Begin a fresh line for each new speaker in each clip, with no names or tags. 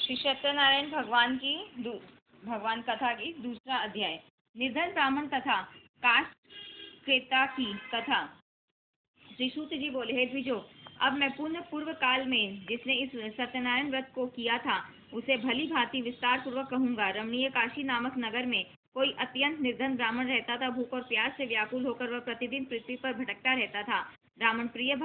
श्री सत्यनारायण भगवान कथा की दूसरा अध्याय। निर्धन ब्राह्मण तथा काष्ठ क्रेता की कथा। श्री सूत जी बोले, हे द्विजो, अब मैं पुण्य पूर्व काल में जिसने इस सत्यनारायण व्रत को किया था उसे भली भांति विस्तार पूर्वक कहूंगा। रमणीय काशी नामक नगर में कोई अत्यंत निर्धन ब्राह्मण रहता था। भूख और प्यास से व्याकुल होकर वह प्रतिदिन पृथ्वी पर भटकता रहता था। ब्राह्मण प्रिय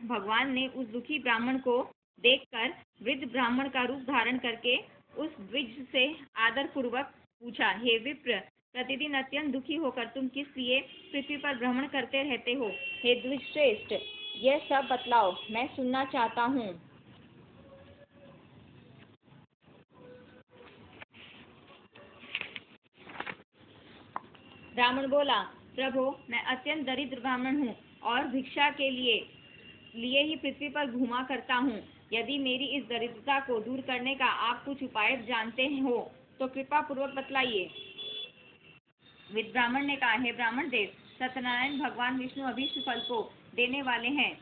भगवान ने उस दुखी ब्राह्मण को देखकर वृद्ध ब्राह्मण का रूप धारण करके उस द्विज से आदर पूर्वक पूछा, हे विप्र, प्रतिदिन अत्यंत दुखी होकर तुम किस लिए पृथ्वी पर भ्रमण करते रहते हो? हे द्विजश्रेष्ठ, यह सब बतलाओ, मैं सुनना चाहता हूँ। ब्राह्मण बोला, प्रभो, मैं अत्यंत दरिद्र ब्राह्मण हूँ और भिक्षा के लिए ही पृथ्वी पर घूमा करता हूँ। यदि मेरी इस दरिद्रता को दूर करने का आप कुछ उपाय जानते हो तो कृपा पूर्वक बतलाइए। विद ब्राह्मण ने कहा, हे ब्राह्मण देव, सत्यनारायण भगवान विष्णु अभीष्ट फल को देने वाले हैं।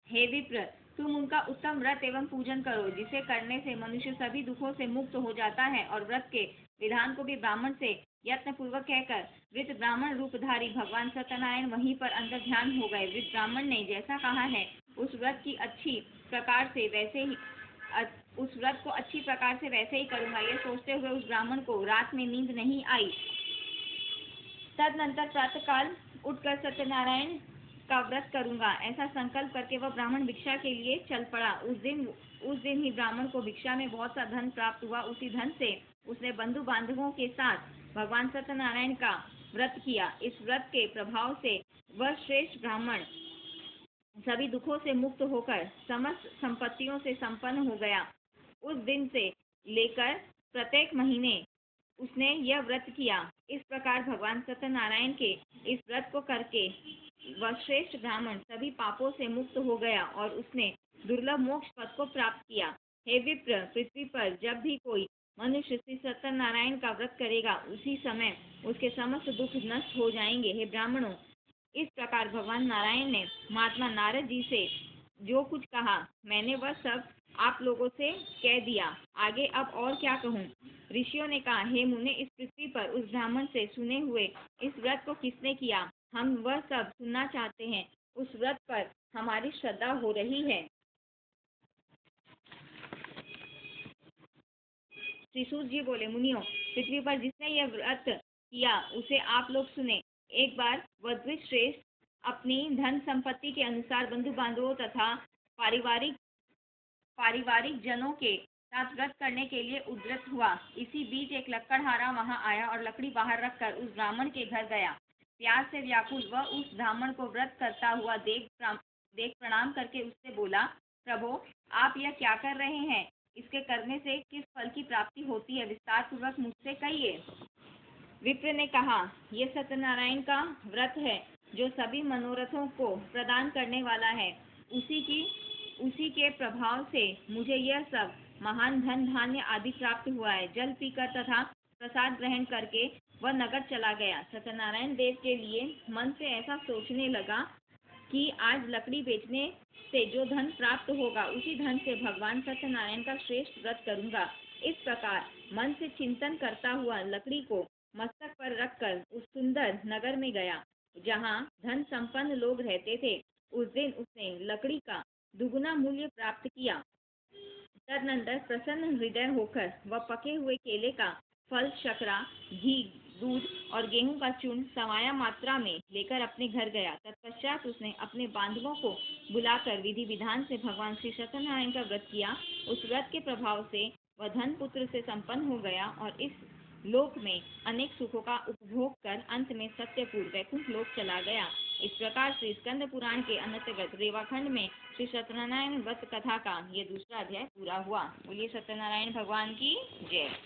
हे विप्र, तुम उनका उत्तम व्रत एवं पूजन करो, जिसे करने से मनुष्य सभी दुखों से मुक्त हो जाता है। और व्रत के विधान को भी ब्राह्मण से यत्न पूर्वक कहकर वृद्ध ब्राह्मण रूपधारी भगवान सत्यनारायण वहीं पर अंतर ध्यान हो गए। वृद्ध ब्राह्मण ने जैसा कहा है उस व्रत को अच्छी प्रकार से वैसे ही करूंगा। यह सोचते हुए उस ब्राह्मण को रात में नींद नहीं आई। तदनंतर प्रातःकाल उठकर सत्यनारायण का व्रत करूंगा, ऐसा संकल्प करके वह ब्राह्मण भिक्षा के लिए चल पड़ा। उस दिन ही ब्राह्मण को भिक्षा में बहुत सा धन प्राप्त हुआ। उसी धन से उसने बंधु बांधवों के साथ भगवान सत्यनारायण का व्रत किया। इस व्रत के प्रभाव से वह श्रेष्ठ ब्राह्मण सभी दुखों से मुक्त होकर समस्त संपत्तियों से संपन्न हो गया। उस दिन से लेकर प्रत्येक महीने उसने यह व्रत किया। इस प्रकार भगवान सत्यनारायण के इस व्रत को करके वह श्रेष्ठ ब्राह्मण सभी पापों से मुक्त हो गया और उसने दुर्लभ मोक्ष पद को प्राप्त किया। हे विप्र, पृथ्वी पर जब भी कोई मनुष्य श्री सत्यनारायण का व्रत करेगा उसी समय उसके समस्त दुख नष्ट हो जाएंगे। हे ब्राह्मणों, इस प्रकार भगवान नारायण ने महात्मा नारद जी से जो कुछ कहा मैंने वह सब आप लोगों से कह दिया। आगे अब और क्या कहूँ? ऋषियों ने कहा, हे मुने, इस पृथ्वी पर उस ब्राह्मण से सुने हुए इस व्रत को किसने किया, हम वह सब सुनना चाहते हैं। उस व्रत पर हमारी श्रद्धा हो रही है। श्री सूत जी बोले, मुनियों, पृथ्वी पर जिसने यह व्रत किया उसे आप लोग सुने। एक बार वह द्विजश्रेष्ठ अपनी धन संपत्ति के अनुसार बंधु बांधवों तथा पारिवारिक जनों के साथ व्रत करने के लिए उद्यत हुआ। इसी बीच एक लकड़हारा वहां आया और लकड़ी बाहर रखकर उस ब्राह्मण के घर गया। प्यास से व्याकुल वह उस ब्राह्मण को व्रत करता हुआ देख प्रणाम करके उससे बोला, प्रभो, आप यह क्या कर रहे हैं? इसके करने से किस फल की प्राप्ति होती है? विस्तार पूर्वक मुझसे कहिए। विप्र ने कहा, यह सत्यनारायण का व्रत है जो सभी मनोरथों को प्रदान करने वाला है। उसी के प्रभाव से मुझे यह सब महान धन धान्य आदि प्राप्त हुआ है। जल पीकर तथा प्रसाद ग्रहण करके वह नगर चला गया। सत्यनारायण देव के लिए मन से ऐसा सोचने लगा कि आज लकड़ी बेचने से जो धन प्राप्त होगा उसी धन से भगवान सत्यनारायण का श्रेष्ठ व्रत करूंगा। इस प्रकार मन से चिंतन करता हुआ लकड़ी को मस्तक पर रखकर उस सुंदर नगर में गया जहाँ धन संपन्न लोग रहते थे। उस दिन उसने लकड़ी का दुगुना मूल्य प्राप्त किया। तदनंतर प्रसन्न हृदय होकर वह पके हुए केले का फल, शकरा, घी, दूध और गेहूं का चूर्ण समाया मात्रा में लेकर अपने घर गया। तत्पश्चात उसने अपने बांधवों को बुलाकर विधि विधान से भगवान श्री सत्यनारायण का व्रत किया। उस व्रत के प्रभाव से वह धन पुत्र से संपन्न हो गया और इस लोक में अनेक सुखों का उपभोग कर अंत में सत्यपुर वैकुंठ लोक चला गया। इस प्रकार श्री स्कंद पुराण के अंतर्गत रेवाखंड में श्री सत्यनारायण व्रत कथा का यह दूसरा अध्याय पूरा हुआ। बोलिए सत्यनारायण भगवान की जय।